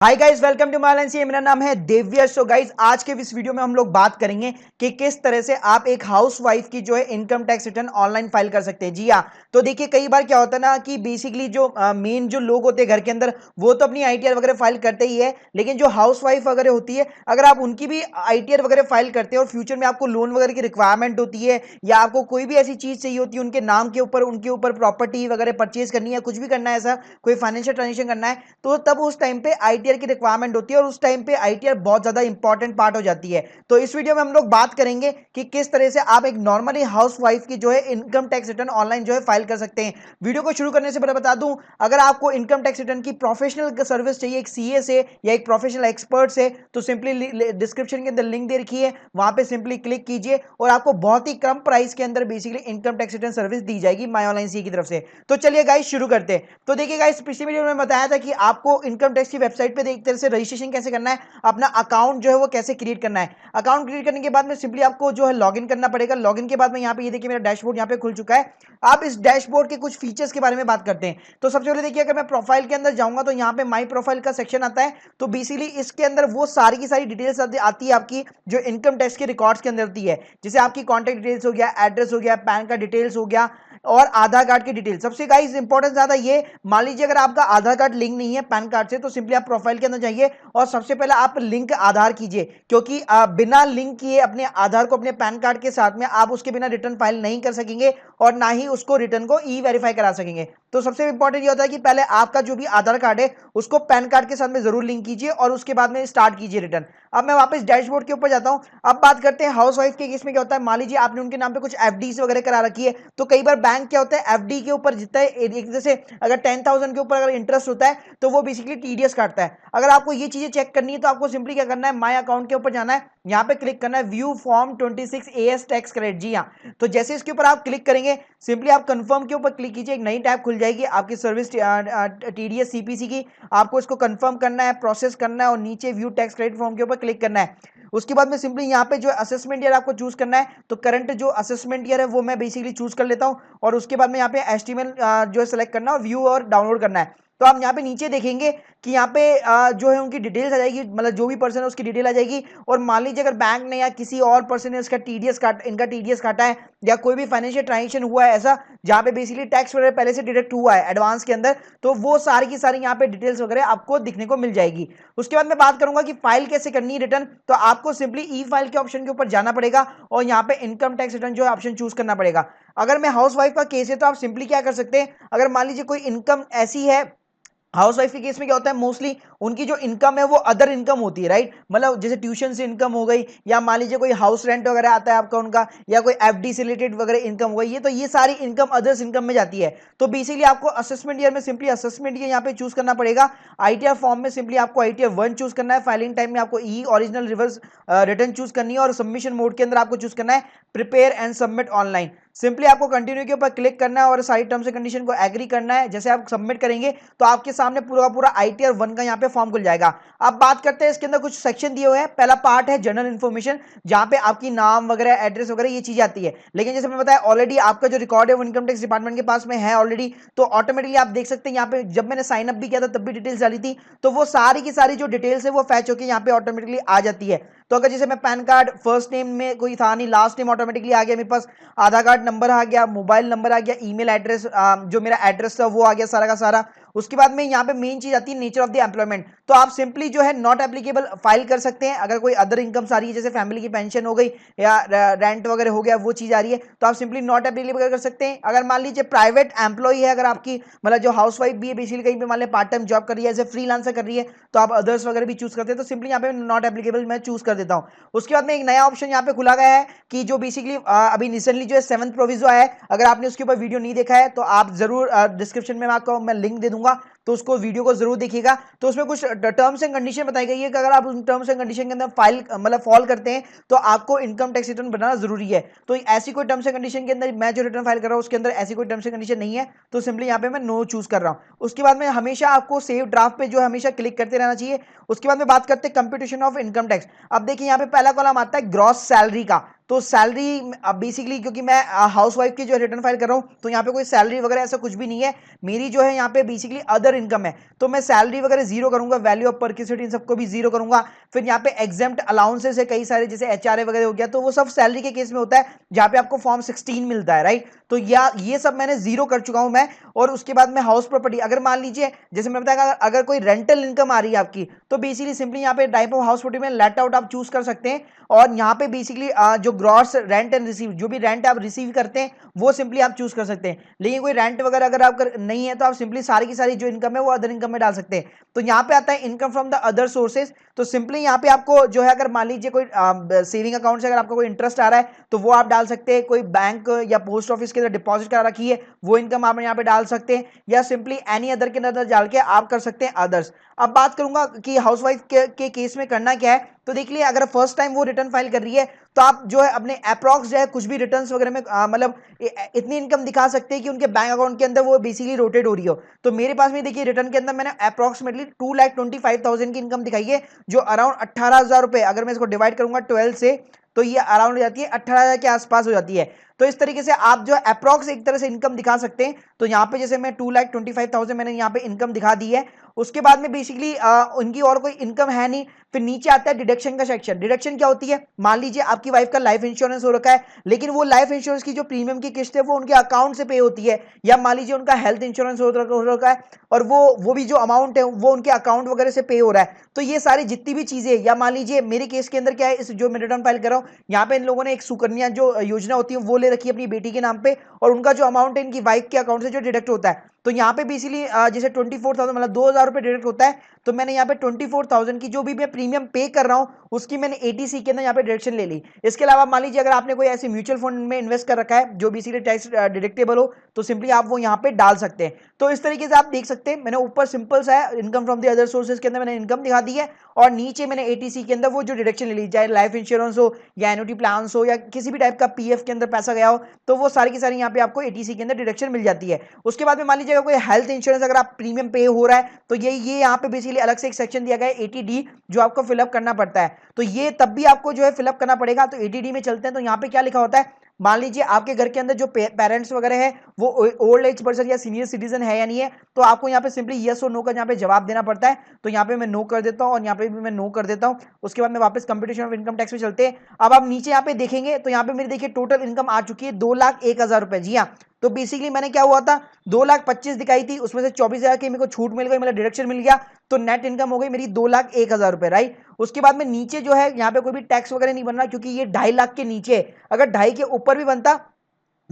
Hi guys, welcome to मालंसी। मेरा नाम है देव्य। सो गाइस, आज के इस वीडियो में हम लोग बात करेंगे कि किस तरह से आप एक हाउसवाइफ की जो है income tax return online file कर सकते हैं। जी हाँ, तो देखिए कई बार क्या होता है ना कि बेसिकली जो मेन जो लोग होते हैं घर के अंदर, वो तो अपनी आईटीआर वगैरह फाइल करते ही है, लेकिन जो हाउसवाइफ वगैरह होती है, अगर आप उनकी भी आईटीआर वगैरह फाइल करते हैं और फ्यूचर में आपको लोन वगैरह की रिक्वायरमेंट होती है या आपको कोई भी ऐसी चीज चाहिए होती है उनके नाम के ऊपर, उनके ऊपर प्रॉपर्टी वगैरह परचेज करनी है, कुछ भी करना है, ऐसा कोई फाइनेंशियल ट्रांजेक्शन करना है, तो तब उस टाइम पे आईटीआर की रिक्वायरमेंट होती है और उस टाइम पे आईटीआर बहुत ज्यादा इंपॉर्टेंट पार्ट हो जाती है। तो इस वीडियो में हम लोग बात करेंगे कि किस तरह से आप एक नॉर्मली हाउसवाइफ की जो है इनकम टैक्स रिटर्न ऑनलाइन जो है फाइल कर सकते हैं। वीडियो को शुरू करने से पहले बता दूं, अगर आपको इनकम टैक्स रिटर्न की प्रोफेशनल सर्विस चाहिए, एक सीए से या एक प्रोफेशनल एक्सपर्ट से, तो सिंपली डिस्क्रिप्शन के अंदर लिंक दे रखी है, वहां पे सिंपली क्लिक कीजिए और आपको बहुत ही कम प्राइस के अंदर basically income tax return service दी जाएगी माई ऑनलाइन सी की तरफ से। तो चलिए गाइस शुरू करते हैं। तो देखिए गाइस, पिछली वीडियो में बताया था कि आपको इनकम टैक्स की वेबसाइट पे एक तरह से रजिस्ट्रेशन कैसे करना है, अपना अकाउंट जो है वो कैसे क्रिएट करना है। अकाउंट क्रिएट करने के बाद में सिंपली आपको जो है लॉगिन करना पड़ेगा। लॉगिन के बाद में यहाँ पे ये देखिए मेरा डैशबोर्ड यहाँ पे खुल चुका है। आप इस डैशबोर्ड के कुछ फीचर्स के बारे में बात करते हैं। तो सबसे पहले देखिए, अगर मैं प्रोफाइल के अंदर जाऊंगा तो यहाँ पे माई प्रोफाइल का सेक्शन आता है। तो बेसिकली इसके अंदर वो सारी की सारी डिटेल्स आती है आपकी, जो इनकम टैक्स के रिकॉर्ड्स के अंदर होती है। जैसे आपकी कॉन्टैक्ट डिटेल्स हो गया, एड्रेस हो गया, पैन का डिटेल्स हो गया और आधार कार्ड की डिटेल। सबसे गाइस इंपॉर्टेंट ज्यादा ये, मान लीजिए अगर आपका आधार कार्ड लिंक नहीं है पैन कार्ड से, तो सिंपली आप प्रोफाइल के अंदर जाइए और सबसे पहले आप लिंक आधार कीजिए, क्योंकि बिना लिंक किए अपने आधार को अपने पैन कार्ड के साथ में आप उसके बिना रिटर्न फाइल नहीं कर सकेंगे और ना ही उसको रिटर्न को ई वेरीफाई करा सकेंगे। तो सबसे इंपॉर्टेंट ये होता है कि पहले आपका जो भी आधार कार्ड है उसको पैन कार्ड के साथ में जरूर लिंक कीजिए और उसके बाद में स्टार्ट कीजिए रिटर्न। अब मैं वापस डैशबोर्ड के ऊपर जाता हूं। अब बात करते हैं हाउसवाइफ के केस में क्या होता है। मान लीजिए आपने उनके नाम पे कुछ एफडी वगैरह करा रखी है, तो कई बार बैंक क्या होता है, एफडी के ऊपर जितना एक जैसे अगर 10,000 के ऊपर अगर इंटरेस्ट होता है तो वो बेसिकली टीडीएस काटता है। अगर आपको ये चीजें चेक करनी है तो आपको सिंपली क्या करना है, माई अकाउंट के ऊपर जाना है, यहाँ पे क्लिक करना है view form 26 AS tax credit. जी हाँ, तो जैसे इसके ऊपर आप क्लिक करेंगे, सिंपली आप कंफर्म के ऊपर क्लिक कीजिए, एक नई टैब खुल जाएगी आपकी सर्विस टीडीएस सीपीसी की। आपको इसको कंफर्म करना है, प्रोसेस करना है और नीचे व्यू टैक्स क्रेडिट फॉर्म के ऊपर क्लिक करना है। उसके बाद में सिंपली यहाँ पे जो असेसमेंट ईयर आपको चूज करना है, तो करंट जो असेसमेंट ईयर है वो मैं बेसिकली चूज कर लेता हूँ और उसके बाद में यहाँ पे एस्टिमेट जो है सेलेक्ट करना है और व्यू और डाउनलोड करना है। तो आप यहाँ पे नीचे देखेंगे कि यहाँ पे जो है उनकी डिटेल्स आ जाएगी, मतलब जो भी पर्सन है उसकी डिटेल आ जाएगी। और मान लीजिए अगर बैंक ने या किसी और पर्सन ने इसका इनका टीडीएस काटा है या कोई भी फाइनेंशियल ट्रांजेक्शन हुआ है ऐसा जहाँ पे बेसिकली टैक्स वगैरह पहले से डिडक्ट हुआ है एडवांस के अंदर, तो वो सारी की सारी यहाँ पे डिटेल्स वगैरह आपको दिखने को मिल जाएगी। उसके बाद मैं बात करूंगा कि फाइल कैसे करनी है रिटर्न। तो आपको सिंपली ई फाइल के ऑप्शन के ऊपर जाना पड़ेगा और यहाँ पे इनकम टैक्स रिटर्न जो है ऑप्शन चूज करना पड़ेगा। अगर मैं हाउस वाइफ का केस है तो आप सिंपली क्या कर सकते हैं, अगर मान लीजिए कोई इनकम ऐसी है, हाउस वाइफ के केस में क्या होता है, मोस्टली उनकी जो इनकम है वो अदर इनकम होती है, राइट। मतलब जैसे ट्यूशन से इनकम हो गई या मान लीजिए कोई हाउस रेंट वगैरह आता है आपका उनका, या कोई एफडी से रिलेटेड वगैरह इनकम हो गई, ये तो ये सारी इनकम अदर्स इनकम में जाती है। तो बेसिकली आपको असेसमेंट ईयर में सिंपली असेसमेंट ईयर यहाँ पे चूज करना पड़ेगा। आईटीआर फॉर्म में सिंपली आपको आईटीआर 1 चूज करना है। फाइलिंग टाइम में आपको ई ओरिजिनल रिवर्स रिटर्न चूज करनी है और सबमिशन मोड के अंदर आपको चूज करना है prepare and submit online. Simply आपको कंटिन्यू के ऊपर क्लिक करना है और सारी टर्म्स एंड कंडीशन को एग्री करना है। जैसे आप सबमिट करेंगे तो आपके सामने पूरा पूरा आईटीआर 1 का यहाँ पे फॉर्म खुल जाएगा। अब बात करते हैं इसके अंदर कुछ सेक्शन दिए हुए हैं। पहला पार्ट है जनरल इन्फॉर्मेशन, जहां पे आपकी नाम वगैरह, एड्रेस वगैरह ये चीजें आती है। लेकिन जैसे मैंने बताया ऑलरेडी आपका जो रिकॉर्ड है वो इनकम टैक्स डिपार्टमेंट के पास में है ऑलरेडी, तो ऑटोमेटिकली आप देख सकते हैं यहाँ पे जब मैंने साइन अप भी किया था तब भी डिटेल्स डाली थी, तो वो सारी की सारी जो डिटेल्स है वो फैच होकर यहाँ पे ऑटोमेटिकली आ जाती है। तो अगर जैसे मैं पैन कार्ड फर्स्ट नेम में कोई था नहीं, लास्ट नेम ऑटोमेटिकली आ गया मेरे पास, आधार कार्ड नंबर आ गया, मोबाइल नंबर आ गया, ईमेल एड्रेस जो मेरा एड्रेस था वो आ गया सारा का सारा। उसके बाद में यहाँ पे मेन चीज आती है नेचर ऑफ द एम्प्लॉयमेंट। तो आप सिंपली जो है नॉट एप्लीकेबल फाइल कर सकते हैं। अगर कोई अदर इनकम आ रही है, जैसे फैमिली की पेंशन हो गई या रेंट वगैरह हो गया, वो चीज आ रही है, तो आप सिंपली नॉट एप्लीकेबल कर सकते हैं। अगर मान लीजिए प्राइवेट एम्प्लॉय है, अगर आपकी मतलब जो हाउस वाइफ भी है, बेसिकली कहीं पे मान लीजिए पार्ट टाइम जॉब कर रही है, जैसे फ्रीलांसर कर रही है, तो आप अदर्स वगैरह भी चूज करते हैं। तो सिंपली यहाँ पे नॉट एप्लीकेबल मैं चूज कर देता हूँ। उसके बाद में एक नया ऑप्शन यहाँ पे खुला गया है कि जो बेसिकली अभी रिसेंटली जो है 7th प्रोविजो आया है। अगर आपने उसके ऊपर वीडियो नहीं देखा है तो आप जरूर डिस्क्रिप्शन में आपको मैं लिंक दे दूंगा, तो उसको वीडियो को जरूर देखिएगा। तो उसमें कुछ टर्म्स एंड कंडीशन बताई गई है कि अगर आप उन टर्म्स एंड कंडीशन के अंदर फाइल मतलब फॉल करते हैं तो आपको इनकम टैक्स रिटर्न बनाना जरूरी है। तो ऐसी कोई टर्म्स एंड कंडीशन के अंदर मैं जो रिटर्न फाइल कर रहा हूं उसके अंदर ऐसी कोई टर्म्स एंड कंडीशन नहीं है, तो सिंपली यहाँ पे मैं नो चूज कर रहा हूं। उसके बाद में हमेशा आपको सेव ड्राफ्ट पे जो हमेशा क्लिक करते रहना चाहिए। उसके बाद में बात करते हैं कंप्यूटेशन ऑफ इनकम टैक्स। अब देखिए यहाँ पे पहला कॉलम आता है ग्रॉस सैलरी का। तो सैलरी बेसिकली क्योंकि मैं हाउस वाइफ की जो रिटर्न फाइल कर रहा हूं तो यहाँ पे कोई सैलरी वगैरह ऐसा कुछ भी नहीं है। मेरी जो है यहाँ पे बेसिकली अदर अदर इनकम है तो मैं सैलरी वगैरह जीरो करूंगा, वैल्यू ऑफ परक्यूसिटी इन सबको भी जीरो करूंगा। फिर यहाँ पे एग्जेम्प्ट अलाउंसेस है कई सारे, जैसे एचआरए वगैरह हो गया, तो वो सब सैलरी के केस में होता है जहां पे आपको फॉर्म 16 मिलता है, राइट। तो ये सब मैंने जीरो कर चुका हूं मैं। और उसके बाद में हाउस प्रॉपर्टी, अगर मान लीजिए जैसे मैं बताया अगर कोई रेंटल इनकम आ रही है आपकी, तो बेसिकली सिंपली यहाँ पे टाइप ऑफ हाउस प्रॉपर्टी में लेट आउट आप चूज कर सकते हैं। और यहाँ पे बेसिकली जो ग्रॉस रेंट एंड रिसीव, जो भी रेंट आप रिसीव करते हैं वो सिंपली आप चूज कर सकते हैं। लेकिन कोई रेंट वगैरह अगर आप नहीं है तो आप सिंपली सारी की सारी जो इनकम है वो अदर इनकम में डाल सकते हैं। तो यहाँ पे आता है income from the other sources. तो सिंपली यहाँ पे आपको जो है, अगर मान लीजिए कोई सेविंग अकाउंट से अगर आपको कोई इंटरेस्ट आ रहा है तो वो आप डाल सकते हैं। कोई बैंक या पोस्ट ऑफिस के अंदर डिपॉजिट करा रखी है वो इनकम आप यहाँ पे डाल सकते हैं, या सिंपली एनी अदर के अंदर डाल के आप कर सकते हैं अदर्स। अब बात करूंगा कि हाउसवाइफ के केस में करना क्या है। तो देख लिया, अगर फर्स्ट टाइम वो रिटर्न फाइल कर रही है तो आप जो है अपने अप्रॉक्स जो है कुछ भी रिटर्न्स वगैरह में मतलब इतनी इनकम दिखा सकते हैं कि उनके बैंक अकाउंट के अंदर वो बेसिकली रोटेट हो रही हो। तो मेरे पास में देखिए रिटर्न के अंदर मैंने अप्रॉक्सिमेटली 2,25,000 की इनकम दिखाई है, जो अराउंड 18,000 रुपए, अगर मैं इसको डिवाइड करूंगा 12 से तो ये अराउंड हो जाती है 18,000 के आसपास हो जाती है। तो इस तरीके से आप जो है अप्रॉक्स एक तरह से इनकम दिखा सकते हैं। तो यहाँ पे जैसे मैं 2,25,000 मैंने यहाँ पे इनकम दिखा दी है। उसके बाद में बेसिकली उनकी और कोई इनकम है नहीं। फिर नीचे आता है डिडक्शन का सेक्शन। डिडक्शन क्या होती है, मान लीजिए आपकी वाइफ का लाइफ इंश्योरेंस हो रखा है, लेकिन वो लाइफ इंश्योरेंस की जो प्रीमियम की किस्त है वो उनके अकाउंट से पे होती है, या मान लीजिए उनका हेल्थ इंश्योरेंस हो रखा है और वो भी जो अमाउंट है वो उनके अकाउंट वगैरह से पे हो रहा है। तो ये सारी जितनी भी चीजें, या मान लीजिए मेरे केस के अंदर क्या है, इस जो मैं रिटर्न फाइल कर रहा हूँ यहाँ पे इन लोगों ने एक सुकन्या जो योजना होती है वो ले रखी है अपनी बेटी के नाम पे, और उनका जो अमाउंट है इनकी वाइफ के अकाउंट से जो डिडक्ट होता है। तो यहाँ पे बेसिकली जैसे 24,000 मतलब 2,000 रुपए डिडक्ट होता है, तो मैंने यहाँ पे 24,000 की जो भी मैं प्रीमियम पे कर रहा हूँ उसकी मैंने एटीसी के अंदर यहाँ पे डिडक्शन ले ली। इसके अलावा मान लीजिए अगर आपने कोई ऐसे म्यूचुअल फंड में इन्वेस्ट कर रखा है जो बेसिकली टैक्स डिडक्टेबल हो, तो सिंपली आप वो यहाँ पे डाल सकते हैं। तो इस तरीके से आप देख सकते हैं, मैंने ऊपर सिंपल सा है income from the other sources के अंदर मैंने इनकम दिखा दी है, और नीचे मैंने एटीसी के अंदर वो जो डिडक्शन ले ली, चाहे लाइफ इंश्योरेंस हो या एन्युटी प्लान हो या किसी भी टाइप का पीएफ के अंदर पैसा गया हो, तो वो सारी की सारी यहाँ पे आपको एटीसी के अंदर डिडक्शन मिल जाती है। उसके बाद में मान लीजिए कोई हेल्थ इंश्योरेंस अगर आप प्रीमियम पे हो रहा है तो ये यहाँ पे बेसिकली अलग से एक सेक्शन दिया गया है एटीडी, जो आपको फिलअप करना पड़ता है। तो ये तब भी आपको जो है फिलअप करना पड़ेगा। तो एटीडी में चलते हैं, तो यहाँ पे क्या लिखा होता है, मान लीजिए आपके घर के अंदर जो पेरेंट्स वगैरह है वो ओल्ड एज पर्सन या सीनियर सिटीजन है या नहीं है, तो आपको यहाँ पे सिंपली यस और नो का यहाँ पे जवाब देना पड़ता है। तो यहाँ पे मैं नो कर देता हूँ और यहाँ पे भी मैं नो कर देता हूँ। उसके बाद में वापस कंपटीशन ऑफ इनकम टैक्स में चलते हैं। अब आप नीचे यहाँ पे देखेंगे तो यहाँ पे मेरी देखिए टोटल इनकम आ चुकी है 2,01,000 रुपए। जी हाँ, तो बेसिकली मैंने क्या हुआ था 2,25,000 दिखाई थी, उसमें से 24,000 की मेरे को छूट मिल गई, मतलब डिडक्शन मिल गया, तो नेट इनकम हो गई मेरी 2,01,000 रुपए, राइट। उसके बाद में नीचे जो है यहाँ पे कोई भी टैक्स वगैरह नहीं बन रहा, क्योंकि ये 2.5 लाख के नीचे है। अगर 2.5 के ऊपर भी बनता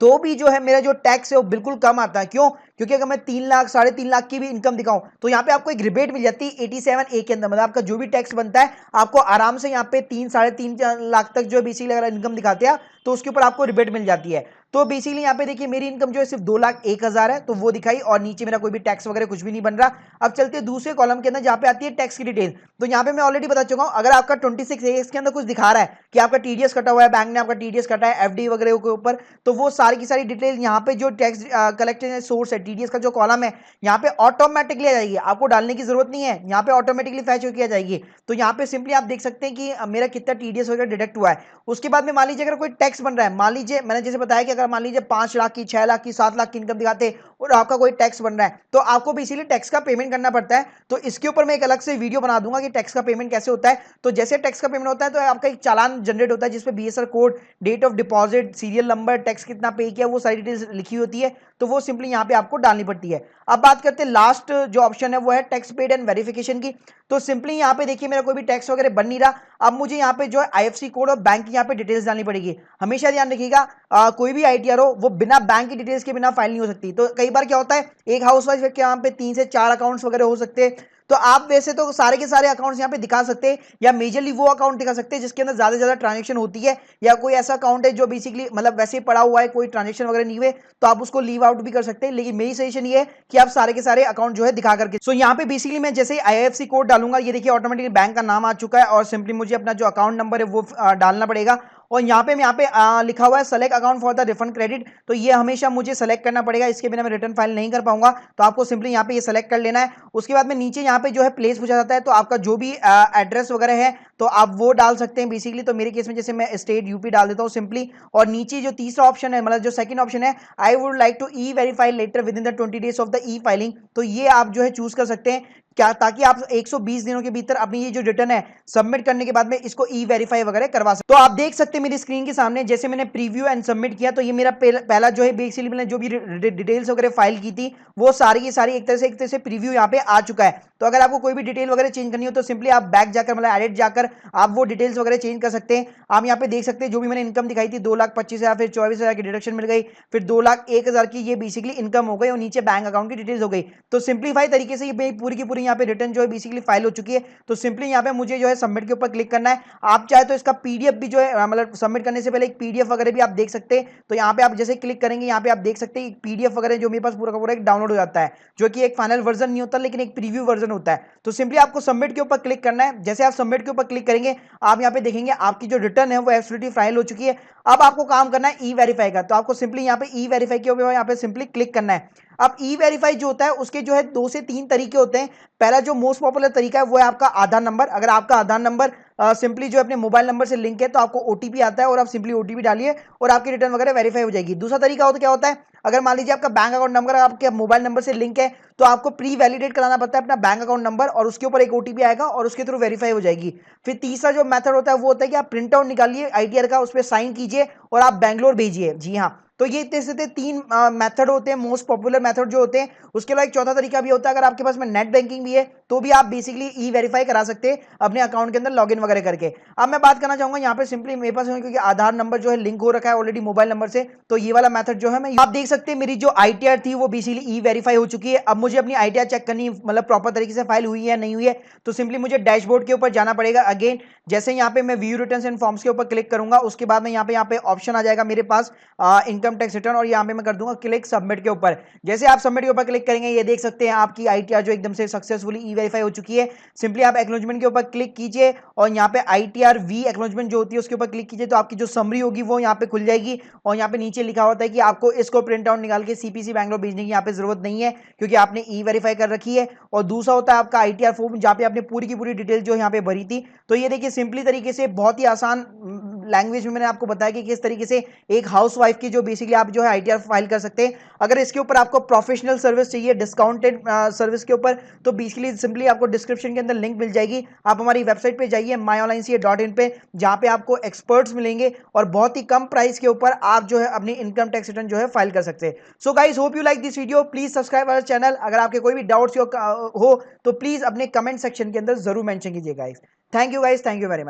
तो भी जो है मेरा जो टैक्स है वो बिल्कुल कम आता है। क्यों? क्योंकि अगर मैं 3 लाख 3.5 लाख की भी इनकम दिखाऊं तो यहाँ पे आपको एक रिबेट मिल जाती है 87A के अंदर, मतलब आपका जो भी टैक्स बनता है आपको आराम से यहाँ पे 3-3.5 लाख तक जो बेसिकली अगर इनकम दिखाते हैं तो उसके ऊपर आपको रिबेट मिल जाती है। तो बेसिकली यहाँ पे देखिए मेरी इनकम जो है सिर्फ 2,01,000 है, तो वो दिखाई, और नीचे मेरा कोई भी टैक्स वगैरह कुछ भी नहीं बन रहा। अब चलते हैं दूसरे कॉलम के अंदर जहाँ पे आती है टैक्स की डिटेल। तो यहाँ पे मैं ऑलरेडी बता चुका हूँ, अगर आपका 26A के अंदर कुछ दिखा रहा है कि आपका टीडीएस कटा हुआ है, बैंक ने आपका टीडीएस कटा है एफडी वगैरह के ऊपर, तो वो सारी की सारी डिटेल यहाँ पे जो टैक्स कलेक्शन सोर्स है टीडीएस का जो कॉलम है यहाँ पे ऑटोमेटिकली आ जाएगी, आपको डालने की जरूरत नहीं है, यहाँ पे ऑटोमेटिकली फैच होकर आ जाएगी। तो यहाँ पे सिंपली आप देख सकते हैं कि मेरा कितना टीडीएस वगैरह डिडक्ट हुआ है। उसके बाद में मान लीजिए अगर कोई टैक्स बन रहा है, मान लीजिए मैंने जैसे बताया कि अगर मान लीजिए 5 लाख की 6 लाख की 7 लाख की इनकम दिखाते और आपका कोई टैक्स बन रहा है तो आपको भी इसीलिए टैक्स का पेमेंट करना पड़ता है। तो इसके ऊपर मैं एक अलग से वीडियो बना दूंगा कि टैक्स का पेमेंट कैसे होता है। तो जैसे टैक्स का पेमेंट होता है तो आपका एक चालान जनरेट होता है जिसपे BSR code, date of deposit, serial number, tax कितना पे किया, वो सारी डिटेल्स लिखी होती है, तो वो सिंपली यहाँ पे आपको डालनी पड़ती है। अब बात करते हैं लास्ट जो ऑप्शन है वो है टैक्स पेड एंड वेरिफिकेशन की। तो सिंपली यहाँ पे देखिए मेरा कोई भी टैक्स वगैरह बन नहीं रहा, अब मुझे यहाँ पे जो है आईएफएससी कोड और बैंक की यहाँ पे डिटेल्स डालनी पड़ेगी। हमेशा ध्यान रखिएगा कोई भी आईटीआर हो वो बिना बैंक की डिटेल्स के बिना फाइल नहीं हो सकती। तो कई बार क्या होता है एक हाउसवाइफ के यहाँ पे 3 से 4 अकाउंट्स वगैरह हो सकते हैं, तो आप वैसे तो सारे के सारे अकाउंट्स यहाँ पे दिखा सकते हैं, या मेजरली वो अकाउंट दिखा सकते हैं जिसके अंदर ज्यादा से ज्यादा ट्रांजेक्शन होती है, या कोई ऐसा अकाउंट है जो बेसिकली मतलब वैसे ही पड़ा हुआ है, कोई ट्रांजेक्शन वगैरह नहीं हुए, तो आप उसको लीव आउट भी कर सकते हैं। लेकिन मेरी सजेशन ये है कि आप सारे के सारे अकाउंट जो है दिखा करके, सो यहाँ पे बेसिकली मैं जैसे ही आईएफएससी कोड डालूंगा ये देखिए ऑटोमेटिकली बैंक का नाम आ चुका है, और सिंपली मुझे अपना जो अकाउंट नंबर है वो डालना पड़ेगा। और यहाँ पे लिखा हुआ है select account for the refund credit, तो ये हमेशा मुझे सेलेक्ट करना पड़ेगा, इसके बिना मैं रिटर्न फाइल नहीं कर पाऊंगा। तो आपको सिंपली यहाँ पे ये सेलेक्ट कर लेना है। उसके बाद में नीचे यहाँ पे जो है प्लेस पूछा जाता है, तो आपका जो भी एड्रेस वगैरह है तो आप वो डाल सकते हैं बेसिकली। तो मेरे केस में जैसे मैं स्टेट यूपी डाल देता हूँ सिंपली। और नीचे जो तीसरा ऑप्शन है, मतलब जो सेकंड ऑप्शन है, I would like to e verify later within the 20 days of the e filing, तो ये आप जो है चूज कर सकते हैं क्या, ताकि आप 120 दिनों के भीतर अपनी ये जो रिटर्न है सबमिट करने के बाद में इसको ई वेरीफाई वगैरह करवा सकते। तो आप देख सकते हैं मेरी स्क्रीन के सामने, जैसे मैंने प्रीव्यू एंड सबमिट किया तो ये मेरा पहला जो है बेसिकली मैंने जो भी डिटेल्स वगैरह फाइल की थी वो सारी की सारी एक तरह से प्रीव्यू यहाँ पे आ चुका है। तो अगर आपको कोई भी डिटेल वगैरह चेंज करनी हो तो सिंपली आप बैक जाकर, मतलब एडिट जाकर आप वो डिटेल्स वगैरह चेंज कर सकते हैं। आप यहाँ पे देख सकते हैं जो भी मैंने इनकम दिखाई थी 2,25,000, फिर 24,000 की डिडक्शन मिल गई, फिर 2,01,000 की ये बेसिकली इनकम हो गई और नीचे बैंक अकाउंट की डिटेल्स हो गई। तो सिंप्लीफाई तरीके से ये पूरी की पूरी यहाँ पे रिटर्न जो है बेसिकली फाइल हो चुकी है। तो सिंपली यहाँ पे मुझे जो है सबमिट के ऊपर क्लिक करना है। आप चाहे तो इसका पीडीएफ भी जो है, मतलब सबमिट करने से पहले एक पीडीएफ वगैरह भी आप देख सकते हैं। तो यहाँ पे आप जैसे क्लिक करेंगे यहाँ पे आप देख सकते हैं पीडीएफ वगैरह जो मेरे पास पूरा का पूरा एक डाउनलोड हो जाता है, जो कि एक फाइनल वर्जन नहीं होता लेकिन एक प्रीव्यू वर्जन होता है। तो सिंपली आपको सबमिट के ऊपर क्लिक करना है। जैसे आप सबमिट के ऊपर क्लिक करेंगे आप यहाँ पे देखेंगे आपकी जो रिटर्न है वो एब्सोल्युटली फाइल हो चुकी है। अब आपको काम करना है ई वेरीफाई का, तो आपको सिंपली यहाँ पे ई वेरीफाई के ऊपर यहाँ पे सिंपली क्लिक करना है। अब ई वेरीफाई जो होता है उसके जो है 2 से 3 तरीके होते हैं। पहला जो मोस्ट पॉपुलर तरीका है वो है आपका आधार नंबर। अगर आपका आधार नंबर सिंपली जो अपने मोबाइल नंबर से लिंक है तो आपको ओटीपी आता है और आप सिंपली ओटीपी डालिए और आपकी रिटर्न वगैरह वेरीफाई हो जाएगी। दूसरा तरीका होता क्या होता है, अगर मान लीजिए आपका बैंक अकाउंट नंबर आपके मोबाइल नंबर से लिंक है तो आपको प्री वैलिडेट कराना पड़ता है अपना बैंक अकाउंट नंबर और उसके ऊपर एक ओटीपी आएगा और उसके थ्रू वेरीफाई हो जाएगी। फिर तीसरा जो मेथड होता है वो होता है कि आप प्रिंट आउट निकालिए आईटीआर का, उस पर साइन कीजिए और आप बैंगलोर भेजिए। जी हाँ, तो ये इतने तीन मेथड होते हैं मोस्ट पॉपुलर मेथड जो होते हैं। उसके अलावा एक चौथा तरीका भी होता है, अगर आपके पास में नेट बैंकिंग भी है तो भी आप बेसिकली ई वेरीफाई करा सकते हैं अपने अकाउंट के अंदर लॉगिन वगैरह करके। अब मैं बात करना चाहूंगा यहाँ पे सिंपली मेरे पास क्योंकि आधार नंबर जो है लिंक हो रखा है ऑलरेडी मोबाइल नंबर से, तो ये वाला मेथड जो है मैं, आप देख सकते हैं मेरी जो आईटीआर थी वो बेसिकली ई वेरीफाई हो चुकी है। अब मुझे अपनी आईटीआर चेक करनी, मतलब प्रॉपर तरीके से फाइल हुई है नहीं हुई है, तो सिंपली मुझे डैशबोर्ड के ऊपर जाना पड़ेगा। अगेन जैसे यहाँ पे मैं व्यू रिटर्न्स एंड फॉर्म्स के ऊपर क्लिक करूंगा उसके बाद में यहाँ पे ऑप्शन आ जाएगा मेरे पास इनकम टैक्स रिटर्न, और यहाँ पे मैं कर दूंगा क्लिक सबमिट के ऊपर। जैसे आप सबमिट के ऊपर क्लिक करेंगे ये देख सकते हैं आपकी आईटीआर जो एकदम से सक्सेसफुली ई वेरीफाई हो चुकी है। सिंपली आप एक्नॉलेजमेंट के ऊपर क्लिक कीजिए और यहाँ पे आईटीआर वी एक्नॉलेजमेंट जो होती है उसके ऊपर क्लिक कीजिए, तो आपकी जो समरी होगी वो यहाँ पे खुल जाएगी। और यहाँ पे नीचे लिखा होता है कि आपको इसको प्रिंट आउट निकाल के सीपीसी बैंगलोर भेजने की यहाँ पे जरूरत नहीं है क्योंकि आपने ई वेरीफाई कर रखी है। और दूसरा होता है आपका आईटीआर फॉर्म जहाँ पे आपने पूरी की पूरी डिटेल जो यहाँ पे भरी थी। तो ये देखिए सिंपली तरीके से बहुत ही आसान लैंग्वेज में मैंने आपको बताया कि किस तरीके से एक हाउसवाइफ की जो बेसिकली आप जो है आईटीआर फाइल कर सकते हैं। अगर इसके ऊपर आपको प्रोफेशनल सर्विस चाहिए डिस्काउंटेड सर्विस के ऊपर, तो बेसिकली सिंपली आपको डिस्क्रिप्शन के अंदर लिंक मिल जाएगी। आप हमारी वेबसाइट पे जाइए myonlinec.in पे, जहां पे आपको एक्सपर्ट्स मिलेंगे और बहुत ही कम प्राइस के ऊपर आप जो है अपनी इनकम टैक्स रिटर्न जो है फाइल कर सकते हैं। So guys hope you like this video, please subscribe our channel. अगर आपके कोई भी डाउट्स हो तो प्लीज अपने कमेंट सेक्शन के अंदर जरूर मेंशन कीजिए guys. Thank you guys, thank you very much.